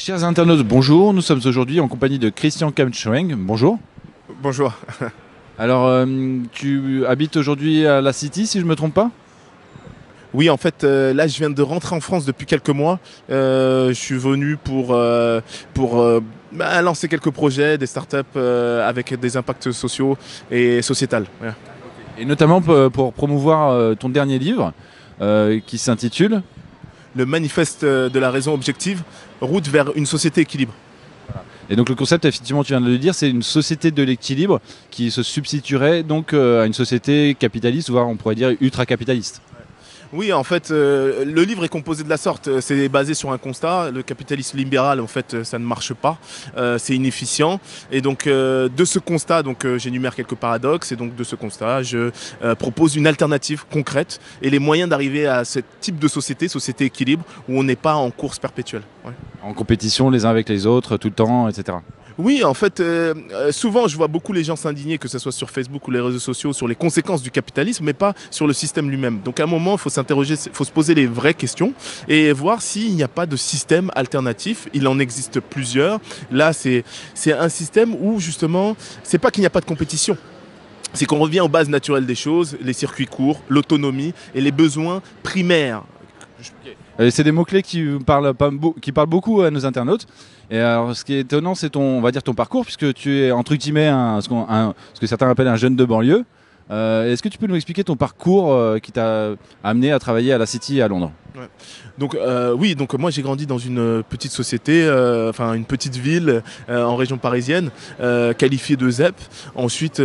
Chers internautes, bonjour. Nous sommes aujourd'hui en compagnie de Christian Kamtschweng. Bonjour. Bonjour. Alors, tu habites aujourd'hui à la City, si je ne me trompe pas? Oui, en fait, là, je viens de rentrer en France depuis quelques mois. Je suis venu pour lancer quelques projets, des startups avec des impacts sociaux et sociétals. Ouais. Et notamment pour promouvoir ton dernier livre qui s'intitule Le manifeste de la raison objective, route vers une société équilibre. Et donc le concept, effectivement, tu viens de le dire, c'est une société de l'équilibre qui se substituerait donc à une société capitaliste, voire on pourrait dire ultra-capitaliste. Oui, en fait, le livre est composé de la sorte. C'est basé sur un constat. Le capitalisme libéral, en fait, ça ne marche pas. C'est inefficient. Et donc, de ce constat, j'énumère quelques paradoxes. Et donc, de ce constat, je propose une alternative concrète et les moyens d'arriver à ce type de société équilibre, où on n'est pas en course perpétuelle. Ouais. En compétition les uns avec les autres, tout le temps, etc. Oui, en fait, souvent je vois beaucoup les gens s'indigner, que ce soit sur Facebook ou les réseaux sociaux, sur les conséquences du capitalisme, mais pas sur le système lui-même. Donc à un moment, il faut s'interroger, il faut se poser les vraies questions et voir s'il n'y a pas de système alternatif. Il en existe plusieurs. Là, c'est un système où justement, c'est pas qu'il n'y a pas de compétition. C'est qu'on revient aux bases naturelles des choses, les circuits courts, l'autonomie et les besoins primaires. C'est des mots-clés qui parlent beaucoup à nos internautes. Et alors, ce qui est étonnant, c'est on va dire ton parcours, puisque tu es entre guillemets ce que certains appellent un jeune de banlieue. Est-ce que tu peux nous expliquer ton parcours qui t'a amené à travailler à la City à Londres? Ouais. Donc oui, donc moi j'ai grandi dans une petite société, une petite ville en région parisienne, qualifiée de ZEP. Ensuite,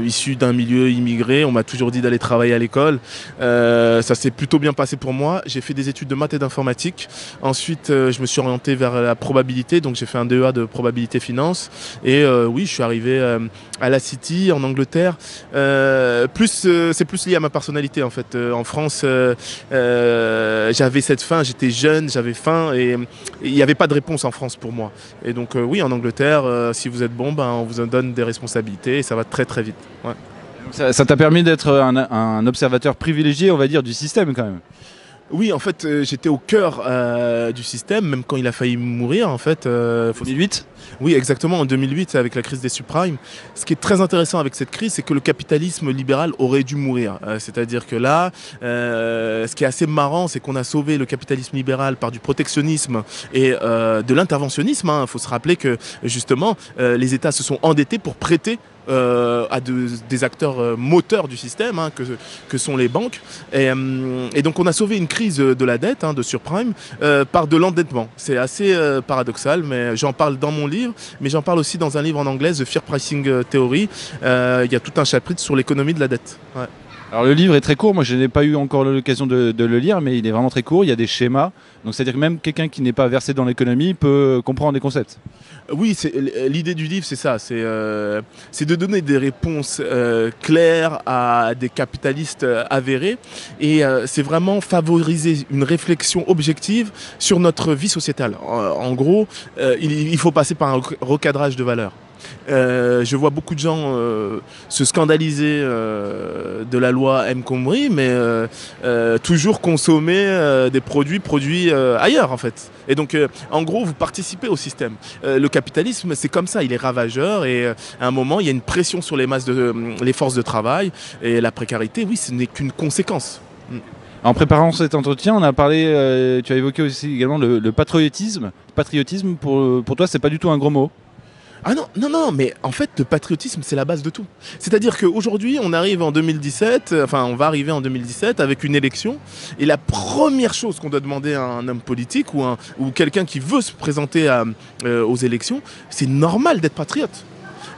issu d'un milieu immigré, on m'a toujours dit d'aller travailler à l'école. Ça s'est plutôt bien passé pour moi. J'ai fait des études de maths et d'informatique. Ensuite, je me suis orienté vers la probabilité, donc j'ai fait un DEA de probabilité finance. Et oui, je suis arrivé à la City en Angleterre. C'est plus lié à ma personnalité en fait. En France, j'avais cette faim, j'étais jeune, j'avais faim et il n'y avait pas de réponse en France pour moi. Et donc oui, en Angleterre, si vous êtes bon, on vous en donne des responsabilités et ça va très très vite. Ouais. Ça t'a permis d'être un observateur privilégié, on va dire, du système quand même. Oui, en fait, j'étais au cœur du système, même quand il a failli mourir, en fait. 2008 ? Oui, exactement, en 2008, avec la crise des subprimes. Ce qui est très intéressant avec cette crise, c'est que le capitalisme libéral aurait dû mourir. C'est-à-dire que là, ce qui est assez marrant, c'est qu'on a sauvé le capitalisme libéral par du protectionnisme et de l'interventionnisme. Il faut se rappeler que, justement, les États se sont endettés pour prêter à des acteurs moteurs du système que sont les banques et donc on a sauvé une crise de la dette de subprime par de l'endettement. C'est assez paradoxal, mais j'en parle dans mon livre, mais j'en parle aussi dans un livre en anglais, The Fear Pricing Theory. Il y a tout un chapitre sur l'économie de la dette. Ouais. Alors le livre est très court, moi je n'ai pas eu encore l'occasion de le lire, mais il est vraiment très court, il y a des schémas, donc c'est-à-dire que même quelqu'un qui n'est pas versé dans l'économie peut comprendre des concepts. Oui, l'idée du livre, c'est ça, c'est de donner des réponses claires à des capitalistes avérés et c'est vraiment favoriser une réflexion objective sur notre vie sociétale. En gros, il faut passer par un recadrage de valeurs. Je vois beaucoup de gens se scandaliser de la loi El Khomri, mais toujours consommer des produits ailleurs en fait. Et donc en gros vous participez au système. Le capitalisme c'est comme ça, il est ravageur et à un moment il y a une pression sur les les forces de travail et la précarité, oui, ce n'est qu'une conséquence. En préparant cet entretien, on a parlé, tu as évoqué aussi également le patriotisme. Patriotisme pour toi c'est pas du tout un gros mot. Ah non, mais en fait, le patriotisme, c'est la base de tout. C'est-à-dire qu'aujourd'hui, on arrive en 2017, on va arriver en 2017 avec une élection, et la première chose qu'on doit demander à un homme politique ou quelqu'un qui veut se présenter aux élections, c'est normal d'être patriote.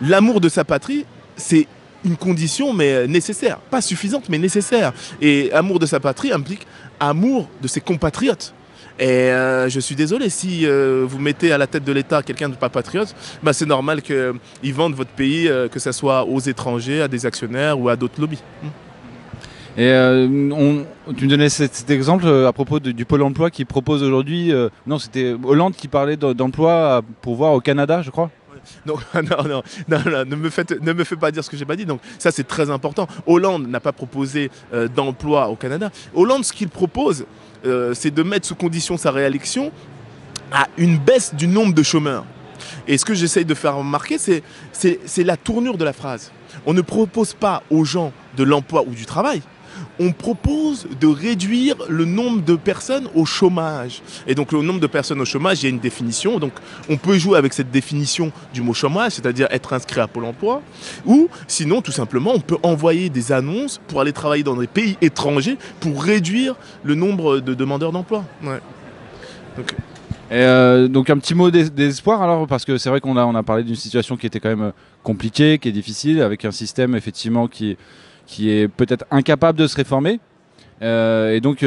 L'amour de sa patrie, c'est une condition, mais nécessaire. Pas suffisante, mais nécessaire. Et amour de sa patrie implique amour de ses compatriotes. Et je suis désolé, si vous mettez à la tête de l'État quelqu'un de pas patriote, c'est normal qu'il vende votre pays, que ce soit aux étrangers, à des actionnaires ou à d'autres lobbies. Et tu me donnais cet exemple à propos du Pôle emploi qui propose aujourd'hui... non, c'était Hollande qui parlait d'emploi pour voir au Canada, je crois. Donc, non, ne me faites pas dire ce que j'ai pas dit. Donc ça c'est très important. Hollande n'a pas proposé d'emploi au Canada. Hollande, ce qu'il propose, c'est de mettre sous condition sa réélection à une baisse du nombre de chômeurs. Et ce que j'essaye de faire remarquer, c'est la tournure de la phrase. On ne propose pas aux gens de l'emploi ou du travail, on propose de réduire le nombre de personnes au chômage. Et donc le nombre de personnes au chômage, il y a une définition. Donc on peut jouer avec cette définition du mot chômage, c'est-à-dire être inscrit à Pôle emploi. Ou sinon, tout simplement, on peut envoyer des annonces pour aller travailler dans des pays étrangers pour réduire le nombre de demandeurs d'emploi. Ouais. Donc un petit mot d'espoir alors, parce que c'est vrai qu'on a parlé d'une situation qui était quand même compliquée, qui est difficile, avec un système effectivement qui est peut-être incapable de se réformer. Et donc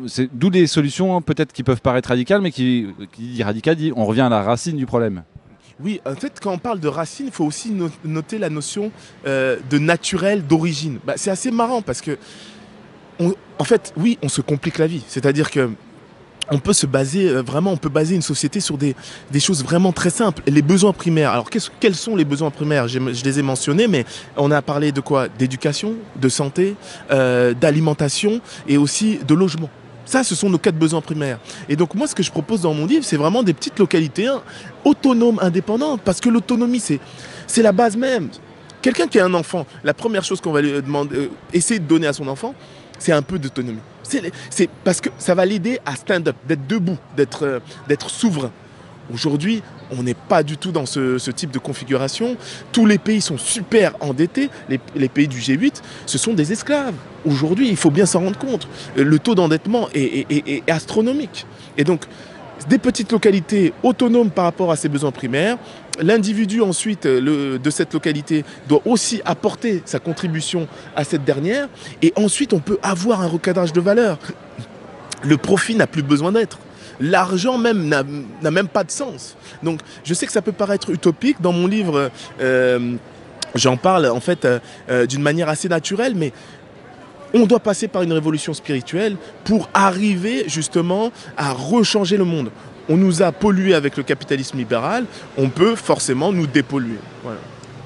c'est d'où des solutions hein, peut-être qui peuvent paraître radicales, mais qui dit radical dit on revient à la racine du problème. Oui, en fait, quand on parle de racine, il faut aussi noter la notion de naturel, d'origine. Bah, c'est assez marrant parce que, en fait, oui, on se complique la vie. C'est-à-dire que on peut se baser on peut baser une société sur des choses vraiment très simples. Les besoins primaires. Alors quels sont les besoins primaires? Je les ai mentionnés, mais on a parlé de quoi? D'éducation, de santé, d'alimentation et aussi de logement. Ça, ce sont nos 4 besoins primaires. Et donc moi, ce que je propose dans mon livre, c'est vraiment des petites localités autonomes, indépendantes, parce que l'autonomie, c'est la base même. Quelqu'un qui a un enfant, la première chose qu'on va lui demander, essayer de donner à son enfant, c'est un peu d'autonomie. C'est parce que ça va l'aider à stand up, d'être debout, d'être souverain. Aujourd'hui, on n'est pas du tout dans ce type de configuration. Tous les pays sont super endettés. Les pays du G8, ce sont des esclaves. Aujourd'hui, il faut bien s'en rendre compte. Le taux d'endettement est astronomique. Et donc, des petites localités autonomes par rapport à ses besoins primaires. L'individu ensuite de cette localité doit aussi apporter sa contribution à cette dernière. Et ensuite, on peut avoir un recadrage de valeur. Le profit n'a plus besoin d'être. L'argent même n'a même pas de sens. Donc je sais que ça peut paraître utopique. Dans mon livre, j'en parle en fait d'une manière assez naturelle, mais on doit passer par une révolution spirituelle pour arriver justement à rechanger le monde. On nous a pollué avec le capitalisme libéral, on peut forcément nous dépolluer. Voilà.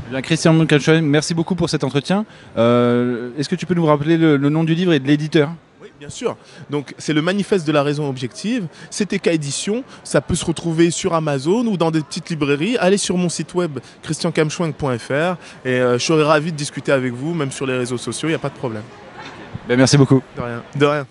Bien, Christian Munkenstein, merci beaucoup pour cet entretien. Est-ce que tu peux nous rappeler le nom du livre et de l'éditeur ? Oui, bien sûr. Donc, c'est le manifeste de la raison objective. C'est TK Édition. Ça peut se retrouver sur Amazon ou dans des petites librairies. Allez sur mon site web christiankamschwenk.fr et je serai ravi de discuter avec vous, même sur les réseaux sociaux. Il n'y a pas de problème. Ben, merci beaucoup. De rien. De rien.